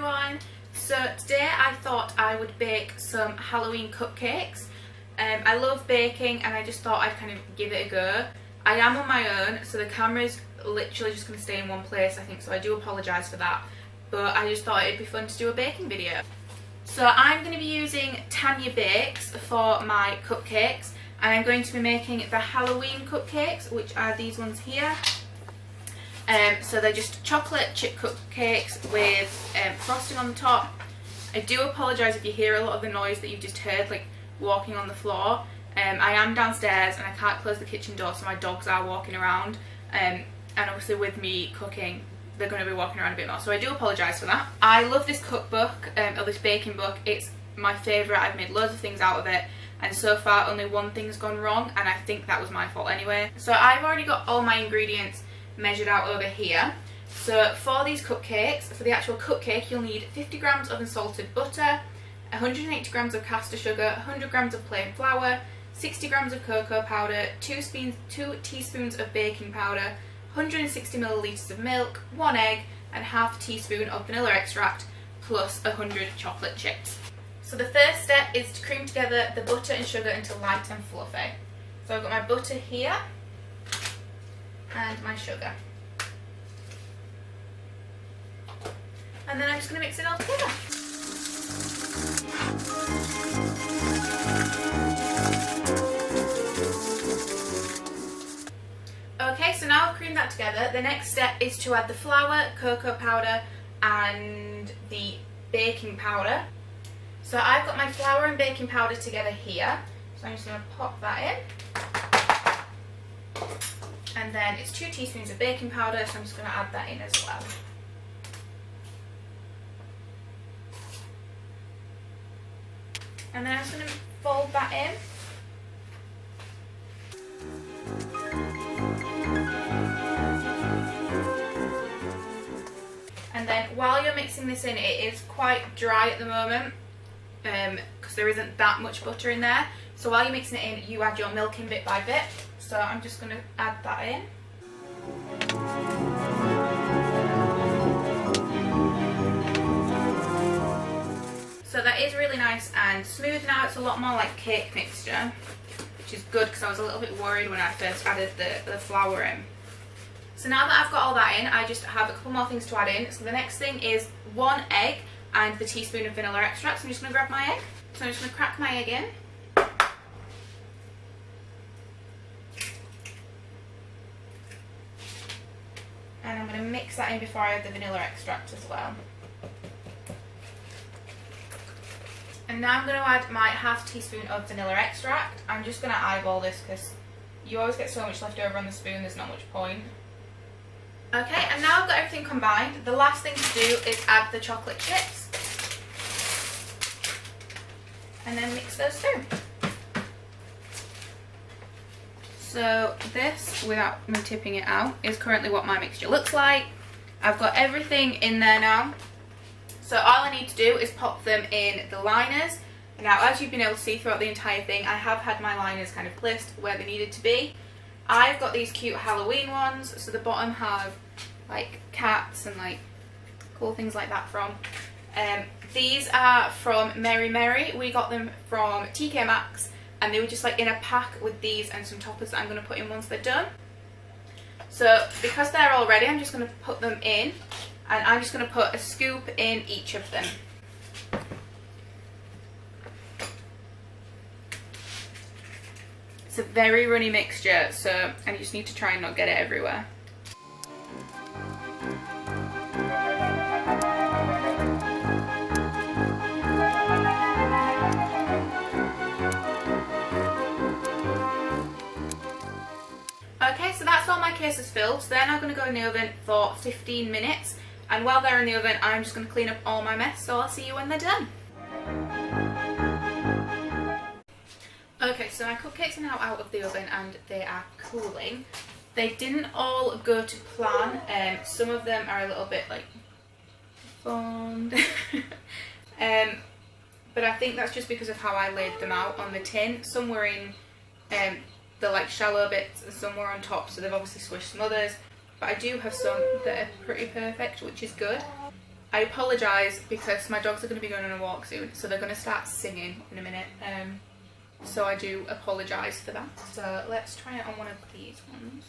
everyone. So today I thought I would bake some Halloween cupcakes. I love baking and I just thought I'd kind of give it a go. I am on my own, so the camera's literally just going to stay in one place, I think, so I do apologise for that. But I just thought it'd be fun to do a baking video. So I'm going to be using Tanya Bakes for my cupcakes, and I'm going to be making the Halloween cupcakes, which are these ones here. So they're just chocolate chip cupcakes with frosting on the top. I do apologise if you hear a lot of the noise that you've just heard, like walking on the floor. I am downstairs and I can't close the kitchen door, so my dogs are walking around, and obviously with me cooking they're going to be walking around a bit more, so I do apologise for that. I love this cookbook, or this baking book. It's my favourite. I've made loads of things out of it, and so far only one thing's gone wrong, and I think that was my fault anyway. So I've already got all my ingredients measured out over here. So for these cupcakes, for the actual cupcake, you'll need 50 grams of unsalted butter, 180 grams of caster sugar, 100 grams of plain flour, 60 grams of cocoa powder, 2 teaspoons of baking powder, 160 millilitres of milk, 1 egg, and half a teaspoon of vanilla extract, plus 100 chocolate chips. So the first step is to cream together the butter and sugar until light and fluffy. So I've got my butter here and my sugar. And then I'm just going to mix it all together. Okay, so now I've creamed that together. The next step is to add the flour, cocoa powder and the baking powder. So I've got my flour and baking powder together here. So I'm just going to pop that in. And then it's 2 teaspoons of baking powder, so I'm just going to add that in as well. And then I'm just going to fold that in. And then while you're mixing this in, it is quite dry at the moment, because there isn't that much butter in there. So while you're mixing it in, you add your milk in bit by bit. So I'm just going to add that in. So that is really nice and smooth now. It's a lot more like cake mixture, which is good because I was a little bit worried when I first added the flour in. So now that I've got all that in, I just have a couple more things to add in. So the next thing is 1 egg and the teaspoon of vanilla extract. So I'm just going to grab my egg. So I'm just going to crack my egg in. And I'm going to mix that in before I add the vanilla extract as well. And now I'm going to add my half teaspoon of vanilla extract. I'm just going to eyeball this because you always get so much left over on the spoon, there's not much point. Okay, and now I've got everything combined. The last thing to do is add the chocolate chips. And then mix those through. So this, without me tipping it out, is currently what my mixture looks like. I've got everything in there now. So all I need to do is pop them in the liners. Now, as you've been able to see throughout the entire thing, I have had my liners kind of placed where they needed to be. I've got these cute Halloween ones, so the bottom have like cats and like cool things like that from. These are from Merry Merry. We got them from TK Maxx, and they were just like in a pack with these and some toppers that I'm going to put in once they're done. So because they're all ready, I'm just going to put them in, and I'm just going to put a scoop in each of them. It's a very runny mixture, so I just need to try and not get it everywhere. Okay, so that's all my cases filled. So they're now going to go in the oven for 15 minutes. And while they're in the oven, I'm just going to clean up all my mess, so I'll see you when they're done. Okay, so my cupcakes are now out of the oven and they are cooling. They didn't all go to plan. Some of them are a little bit like fond. But I think that's just because of how I laid them out on the tin. Some were in the like shallow bits and some were on top, so they've obviously squished some others. But I do have some that are pretty perfect, which is good. I apologise because my dogs are going to be going on a walk soon, so they're going to start singing in a minute. So I do apologise for that. So let's try it on one of these ones.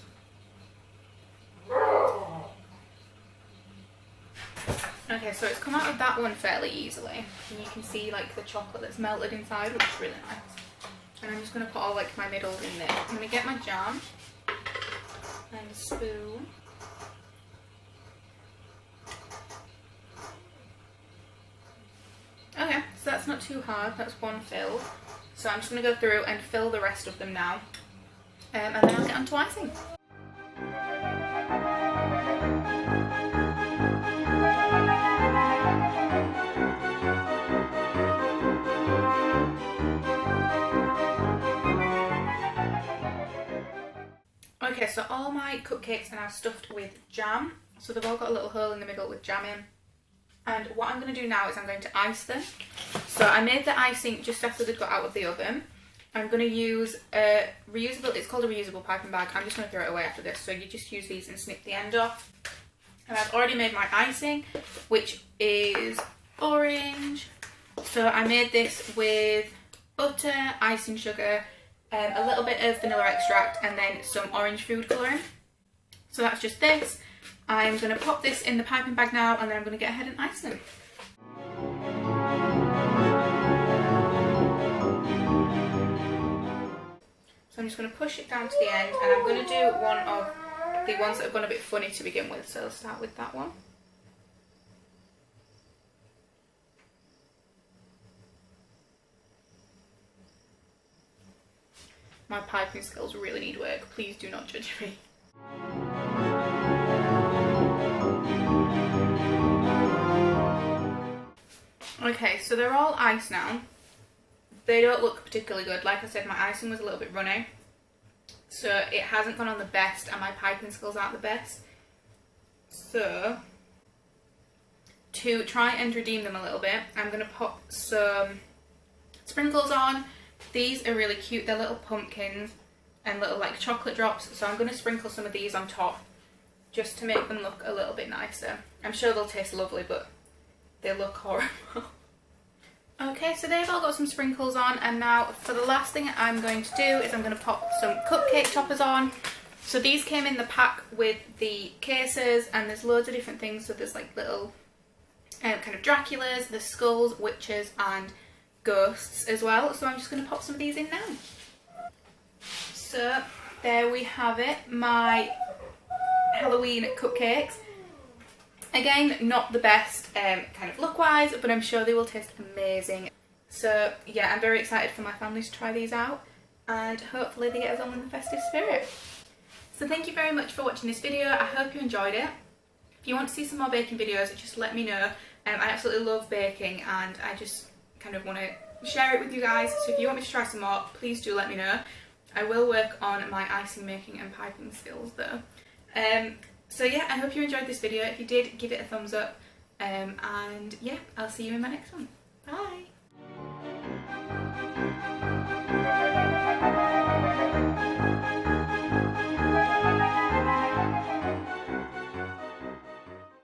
Okay, so it's come out of that one fairly easily, and you can see like the chocolate that's melted inside, which is really nice. And I'm just going to put all like my middles in there. I'm going to get my jam and a spoon. Okay, so that's not too hard, that's one fill. So I'm just going to go through and fill the rest of them now, and then I'll get on to icing. Okay, so all my cupcakes are now stuffed with jam, so they've all got a little hole in the middle with jam in. And what I'm going to do now is I'm going to ice them. So I made the icing just after they'd got out of the oven. I'm going to use a reusable, it's called a reusable piping bag. I'm just going to throw it away after this. So you just use these and snip the end off. And I've already made my icing, which is orange. So I made this with butter, icing sugar, a little bit of vanilla extract, and then some orange food colouring. So that's just this. I'm going to pop this in the piping bag now, and then I'm going to get ahead and ice them. So I'm just going to push it down to the end, and I'm going to do one of the ones that have gone a bit funny to begin with, so I'll start with that one. My piping skills really need work, please do not judge me. Okay, so they're all iced now. They don't look particularly good. Like I said, my icing was a little bit runny, so it hasn't gone on the best, and my piping skills aren't the best. So, to try and redeem them a little bit, I'm going to pop some sprinkles on. These are really cute. They're little pumpkins and little like chocolate drops, so I'm going to sprinkle some of these on top just to make them look a little bit nicer. I'm sure they'll taste lovely, but they look horrible. Okay, so they've all got some sprinkles on, and now for the last thing I'm going to do is I'm going to pop some cupcake toppers on. So these came in the pack with the cases, and there's loads of different things. So there's like little kind of Draculas, the skulls, witches and ghosts as well. So I'm just going to pop some of these in now. So there we have it, my Halloween cupcakes. Again, not the best kind of look-wise, but I'm sure they will taste amazing. So yeah, I'm very excited for my family to try these out, and hopefully they get us all in the festive spirit. So thank you very much for watching this video. I hope you enjoyed it. If you want to see some more baking videos, just let me know. I absolutely love baking, and I just kind of want to share it with you guys. So if you want me to try some more, please do let me know. I will work on my icing making and piping skills though. So yeah, I hope you enjoyed this video. If you did, give it a thumbs up, and yeah, I'll see you in my next one.